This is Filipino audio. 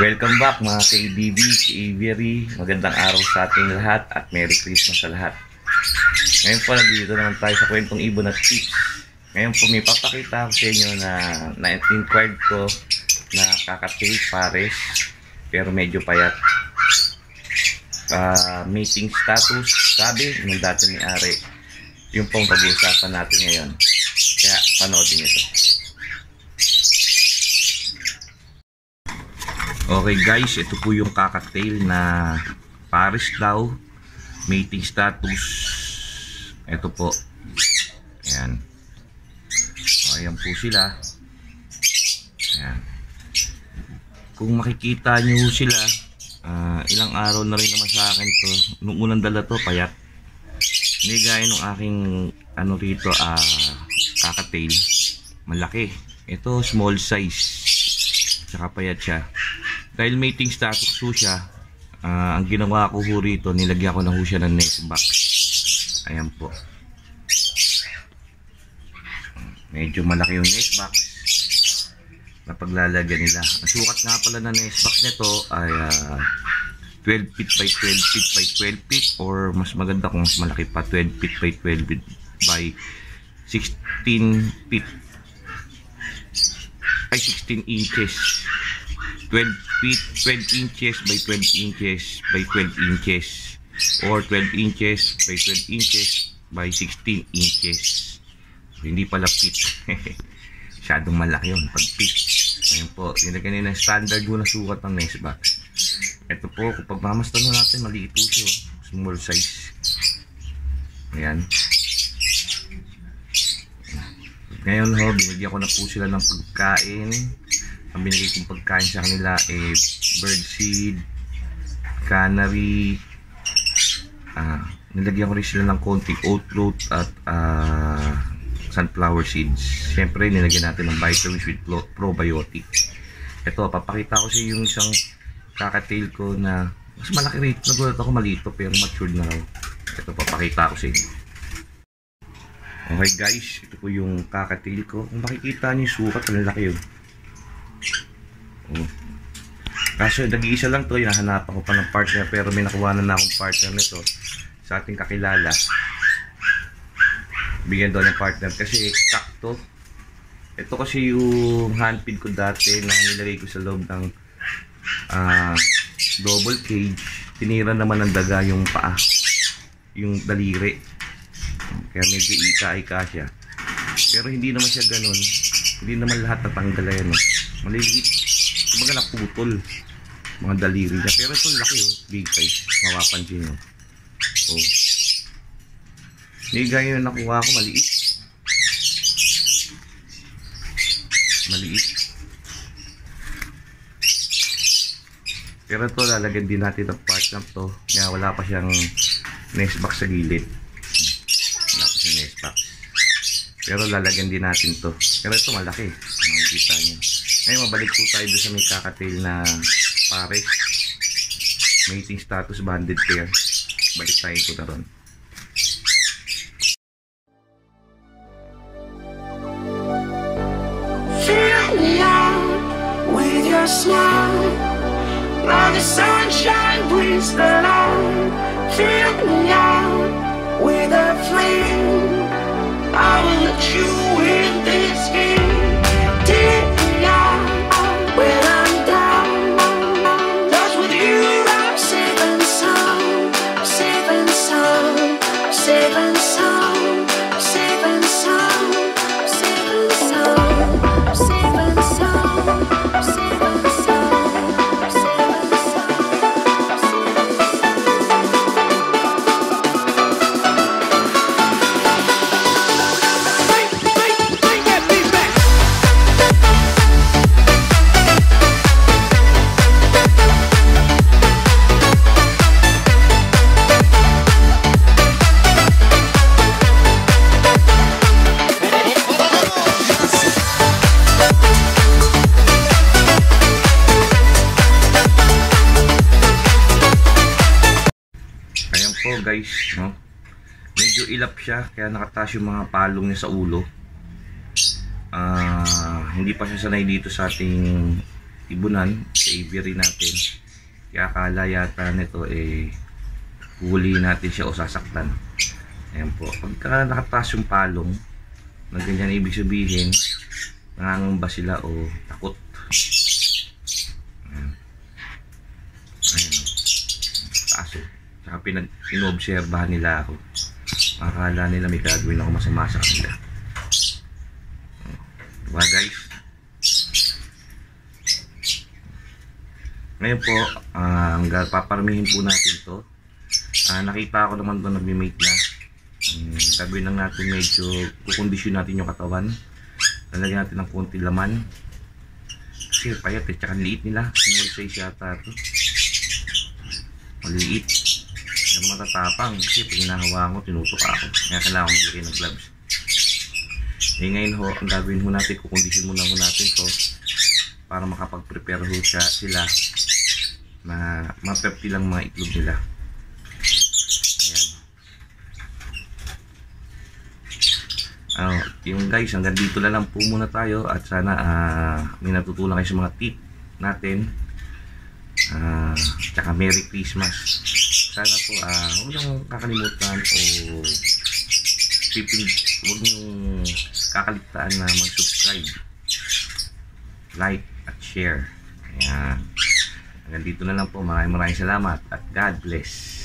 Welcome back mga ka-ABB, ka-Avery. Magandang araw sa ating lahat at Merry Christmas sa lahat. Ngayon po, nandito naman tayo sa kwentong ibon at tips. Ngayon po, may papakita ko sa inyo na inquired ko na kakatail pares pero medyo payat. Mating status, sabi ng dati ni Ari. Yung pong pag-uusapan natin ngayon. Kaya panoodin ito. Okay guys, ito po yung kakatail na pares daw, mating status. Ito po. Ayan. Ayan po sila. Ayan. Kung makikita nyo sila, ilang araw na rin naman sa akin to. Nung unang dala to, payat. Hindi gaya nung aking rito, kakatail. Malaki. Ito, small size. Tsaka payat siya. Dahil mating status ho siya, ang ginawa ko ho rito, nilagyan ko na ho siya ng nest box. Ayan po. Medyo malaki yung nest box na paglalagyan nila. Ang sukat nga pala na nest box nito ay 12 feet by 12 feet by 12 feet, or mas maganda kung mas malaki pa, 12 feet by 12 feet by 16 feet ay 16 inches. 12 feet, 12 inches by 12 inches by 12 inches, or 12 inches by 12 inches by 16 inches. Hindi pala feet. Masyadong malaki yun pag feet. Ayun po, nilagyan nila standard na sukat ng nest box. Ito po, kung pagmamastan natin, maliit po siya, small size. Ayan. Ngayon ho, binigyan ko na po sila ng pagkain. Ang binigay kong pagkain sa kanila birdseed, canary, nilagyan ko rin sila ng konting oat root at sunflower seeds. Siyempre nilagyan natin ng vitamins with probiotic. Ito, papakita ko sa yung isang kakatail ko na mas malaki rin. Nagulat ako, malito pero matured na raw. Ito, papakita ko sa inyo. Okay guys, ito po yung kakatail ko. Kung makikita niyo yung sukat, ang laki yun. Kaso nag-iisa lang to, hinahanapan ko pa ng partner, pero may nakuha na akong partner nito sa ating kakilala. Bigyan daw ng partner kasi kakto. Ito kasi yung handpid ko dati na nilagay ko sa loob ng double cage. Tinira naman ng daga yung paa, yung daliri, kaya medyo ika-ika siya. Pero hindi naman siya ganun, hindi naman lahat natanggal yan. Maliliit, kumbaga naputol mga daliri niya, pero ito laki big size, mapapansin nyo. Hindi gaya yung nakuha ko, maliit, pero ito lalagyan din natin ng part na to, kaya wala pa siyang nest box sa gilid, wala pa siyang nest box, pero lalagyan din natin to. Pero ito malaki, makikita nyo. Ngayon mabalik po tayo doon sa may kakatail na pares, mating status banded pair. Balik tayo po na ron. Fill me out with your smile, now the sunshine brings the light. Fill me out with a flame, I will let you in this game. Take me out when I'm down, 'cause with you I'm safe and sound, safe and sound, safe and sound, safe and sound, safe and sound, safe and sound, safe and sound, safe and sound. Po guys, no? Medyo ilap siya kaya nakataas yung mga palong niya sa ulo. Hindi pa siya sanay dito sa ating ibunan sa aviary natin. Kaya akala yata nito huli natin siya o sasaktan. Ayan po, pagka nakataas yung palong na ganyan, ibig sabihin nangangamba sila o takot. Ayan. Ayan. Taas o. Saka inoobserbahan nila ako. Akala nila may gagawin ako masama sa kanila. Diba guys? Ngayon po, paparamihin po natin to. Nakita ko naman doon nagme-mate na. Gagawin lang natin, medyo kukondisyon natin yung katawan. Lalagyan natin ng konti laman. Kasi payat tsaka liit nila. Small size yata ito. Maliit. Yung matatapang kasi pag hinahawakan ko, tinutok ako. Kaya kailangan ko maglagay ng gloves. Ngayon ho, ang gagawin ho natin, kukondisyon muna ho natin to para makapag-prepare ho sila na ma-prep lang mga itlog nila. Yung guys, hanggang dito na lang po muna tayo at sana may natutunan kayo sa mga tip natin. Tsaka Merry Christmas. Sana po huwag niyong kakalimutan o huwag niyong kakaligtaan na mag-subscribe, like at share. Ayan. Hanggang dito na lang po. Maraming salamat at God bless.